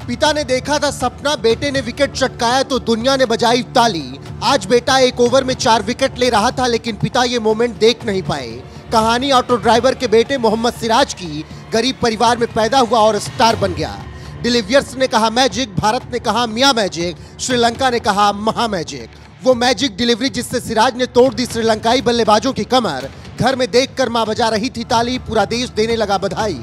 पिता ने देखा था सपना, बेटे ने विकेट चटकाया तो दुनिया ने बजाई ताली। आज बेटा एक ओवर में 4 विकेट ले रहा था, लेकिन पिता ये मोमेंट देख नहीं पाए। कहानी ऑटो ड्राइवर के बेटे मोहम्मद सिराज की। गरीब परिवार में पैदा हुआ और स्टार बन गया। डिलीवियर्स ने कहा मैजिक, भारत ने कहा मियां मैजिक, श्रीलंका ने कहा महा मैजिक। वो मैजिक डिलीवरी जिससे सिराज ने तोड़ दी श्रीलंकाई बल्लेबाजों की कमर। घर में देखकर मां बजा रही थी ताली, पूरा देश देने लगा बधाई।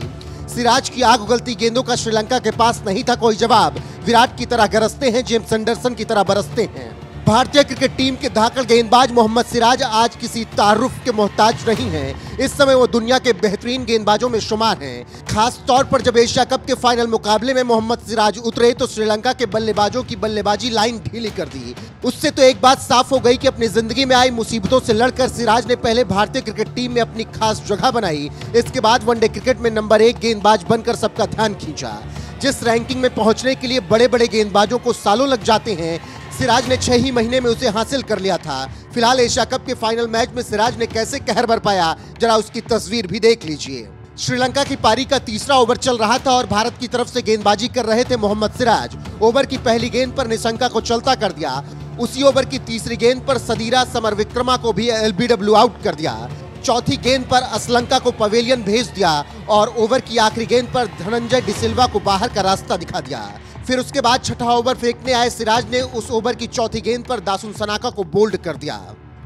सिराज की आग उगलती गेंदों का श्रीलंका के पास नहीं था कोई जवाब। विराट की तरह गरजते हैं, जेम्स एंडरसन की तरह बरसते हैं। भारतीय क्रिकेट टीम के धाकड़ गेंदबाज मोहम्मद सिराज आज किसी तारुफ के मोहताज नहीं हैं। इस समय वो दुनिया के बेहतरीन गेंदबाजों में शुमार हैं। खास तौर पर जब एशिया कप के फाइनल मुकाबले में मोहम्मद सिराज उतरे तो श्रीलंका के बल्लेबाजों की बल्लेबाजी लाइन ढीली कर दी। उससे तो एक बात साफ हो गई कि अपनी जिंदगी में आई मुसीबतों से लड़कर सिराज ने पहले भारतीय क्रिकेट टीम में अपनी खास जगह बनाई। इसके बाद वनडे क्रिकेट में नंबर 1 गेंदबाज बनकर सबका ध्यान खींचा। जिस रैंकिंग में पहुंचने के लिए बड़े बड़े गेंदबाजों को सालों लग जाते हैं, सिराज ने 6 ही महीने में उसे हासिल कर लिया था। फिलहाल एशिया कप के फाइनल मैच में सिराज ने कैसे कहर बरपाया, जरा उसकी तस्वीर भी देख लीजिए। श्रीलंका की पारी का तीसरा ओवर चल रहा था और भारत की तरफ से गेंदबाजी कर रहे थे मोहम्मद सिराज। ओवर की पहली गेंद पर निशंका को चलता कर दिया। उसी ओवर की तीसरी गेंद पर सदीरा समरविक्रमा को भी एलबीडब्ल्यू आउट कर दिया। चौथी गेंद पर असलंका को पवेलियन भेज दिया और ओवर की आखिरी गेंद पर धनंजय डिसिल्वा को बाहर का रास्ता दिखा दिया। फिर उसके बाद छठा ओवर फेंकने आए सिराज ने उस ओवर की चौथी गेंद पर दासुन सनाका को बोल्ड कर दिया।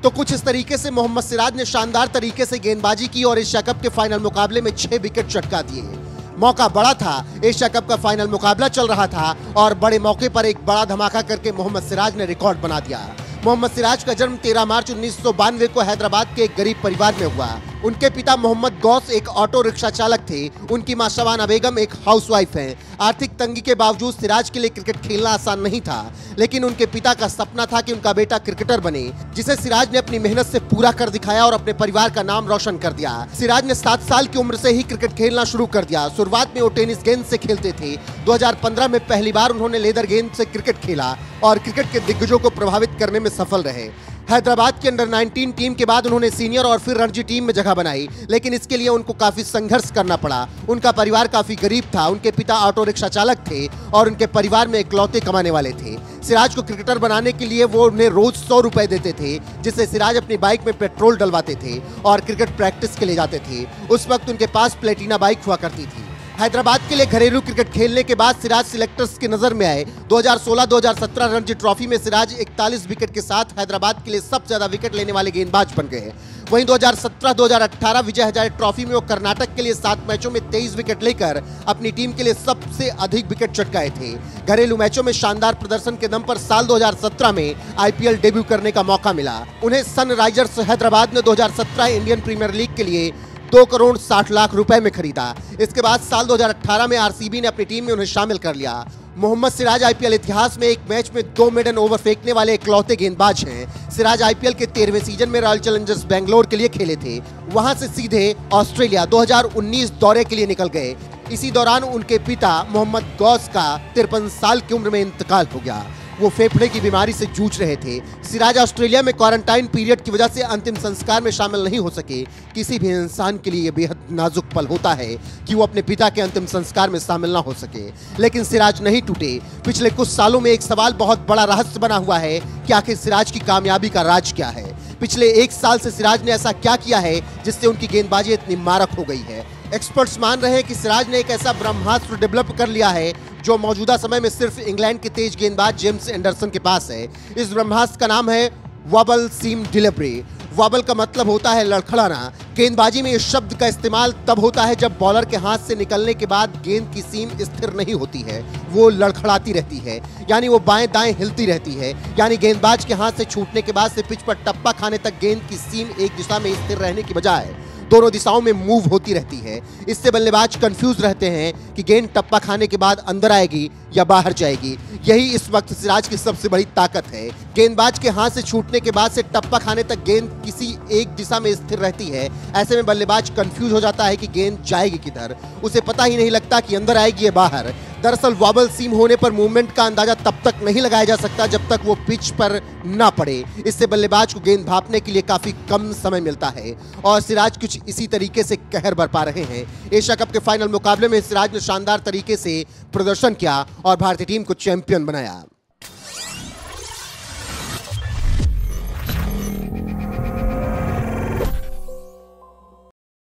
तो कुछ इस तरीके से मोहम्मद सिराज ने शानदार तरीके से गेंदबाजी की और एशिया कप के फाइनल मुकाबले में 6 विकेट चटका दिए। मौका बड़ा था, एशिया कप का फाइनल मुकाबला चल रहा था और बड़े मौके पर एक बड़ा धमाका करके मोहम्मद सिराज ने रिकॉर्ड बना दिया। मोहम्मद सिराज का जन्म 13 मार्च 1992 को हैदराबाद के एक गरीब परिवार में हुआ। उनके पिता मोहम्मद गौस एक ऑटो रिक्शा चालक थे। उनकी मां शबाना बेगम एक हाउसवाइफ हैं। आर्थिक तंगी के बावजूद सिराज के लिए क्रिकेट खेलना आसान नहीं था, लेकिन उनके पिता का सपना था कि उनका बेटा क्रिकेटर बने, जिसे सिराज ने अपनी मेहनत से पूरा कर दिखाया और अपने परिवार का नाम रोशन कर दिया। सिराज ने 7 साल की उम्र से ही क्रिकेट खेलना शुरू कर दिया। शुरुआत में वो टेनिस गेंद से खेलते थे। 2015 में पहली बार उन्होंने लेदर गेंद से क्रिकेट खेला और क्रिकेट के दिग्गजों को प्रभावित करने में सफल रहे। हैदराबाद की अंडर 19 टीम के बाद उन्होंने सीनियर और फिर रणजी टीम में जगह बनाई, लेकिन इसके लिए उनको काफी संघर्ष करना पड़ा। उनका परिवार काफी गरीब था। उनके पिता ऑटो रिक्शा चालक थे और उनके परिवार में इकलौते कमाने वाले थे। सिराज को क्रिकेटर बनाने के लिए वो उन्हें रोज 100 रुपए देते थे, जिससे सिराज अपनी बाइक में पेट्रोल डलवाते थे और क्रिकेट प्रैक्टिस के लिए जाते थे। उस वक्त उनके पास प्लेटिना बाइक हुआ करती थी। हैदराबाद के लिए घरेलू क्रिकेट खेलने के बाद सिराज सिलेक्टर्स की नजर में आए। 2016-2017 रणजी ट्रॉफी में सिराज 41 विकेट के साथ हैदराबाद के लिए सबसे ज्यादा विकेट लेने वाले गेंदबाज बन गए। वहीं 2017-2018 विजय हजारे ट्रॉफी में वो कर्नाटक के लिए 7 मैचों में 23 विकेट लेकर अपनी टीम के लिए सबसे अधिक विकेट चटकाए थे। घरेलू मैचों में शानदार प्रदर्शन के दम पर साल 2017 में आईपीएल डेब्यू करने का मौका मिला। उन्हें सनराइजर्स हैदराबाद ने 2017 इंडियन प्रीमियर लीग के लिए 2 करोड़ 60 लाख रुपए में खरीदा। इसके बाद साल 2018 में आरसीबी ने अपनी टीम में उन्हें शामिल कर लिया। मोहम्मद सिराज आईपीएल इतिहास में एक मैच में 2 मेडन ओवर फेंकने वाले इकलौते गेंदबाज हैं। सिराज आईपीएल के 13वें सीजन में रॉयल चैलेंजर्स बेंगलोर के लिए खेले थे। वहां से सीधे ऑस्ट्रेलिया 2019 दौरे के लिए निकल गए। इसी दौरान उनके पिता मोहम्मद गौस का 53 साल की उम्र में इंतकाल हो गया। वो फेफड़े की बीमारी से जूझ रहे थे। सिराज ऑस्ट्रेलिया में क्वारंटाइन पीरियड की वजह से अंतिम संस्कार में शामिल नहीं हो सके। किसी भी इंसान के लिए बेहद नाजुक पल होता है कि वो अपने पिता के अंतिम संस्कार में शामिल ना हो सके, लेकिन सिराज नहीं टूटे। पिछले कुछ सालों में एक सवाल बहुत बड़ा रहस्य बना हुआ है कि आखिर सिराज की कामयाबी का राज क्या है। पिछले 1 साल से सिराज ने ऐसा क्या किया है जिससे उनकी गेंदबाजी इतनी मारक हो गई है। एक्सपर्ट्स मान रहे हैं कि सिराज ने एक ऐसा ब्रह्मास्त्र डेवलप कर लिया है जो मौजूदा समय में सिर्फ इंग्लैंड के तेज गेंदबाज जेम्स एंडरसन के पास है। इस ब्रह्मास्त्र का नाम है वॉबल सीम डिलीवरी। वॉबल का मतलब होता है लड़खड़ाना। गेंदबाजी में इस शब्द का इस्तेमाल तब होता है जब बॉलर के हाथ से निकलने के बाद गेंद की सीम स्थिर नहीं होती है, वो लड़खड़ाती रहती है, यानी वो बाएं दाएं हिलती रहती है। यानी गेंदबाज के हाथ से छूटने के बाद से पिच पर टप्पा खाने तक गेंद की सीम एक दिशा में स्थिर रहने की बजाय दोनों दिशाओं में मूव होती रहती है। इससे बल्लेबाज कंफ्यूज रहते हैं कि गेंद टप्पा खाने के बाद अंदर आएगी या बाहर जाएगी। यही इस वक्त सिराज की सबसे बड़ी ताकत है। गेंदबाज के हाथ से छूटने के बाद से टप्पा खाने तक गेंद किसी एक दिशा में स्थिर रहती है। ऐसे में बल्लेबाज कंफ्यूज हो जाता है कि गेंद जाएगी किधर। उसे पता ही नहीं लगता कि अंदर आएगी या बाहर। दरअसल वॉबल सीम होने पर मूवमेंट का अंदाजा तब तक नहीं लगाया जा सकता जब तक वो पिच पर ना पड़े। इससे बल्लेबाज को गेंद भांपने के लिए काफी कम समय मिलता है और सिराज कुछ इसी तरीके से कहर बरपा रहे हैं। एशिया कप के फाइनल मुकाबले में सिराज ने शानदार तरीके से प्रदर्शन किया और भारतीय टीम को चैंपियन बनाया।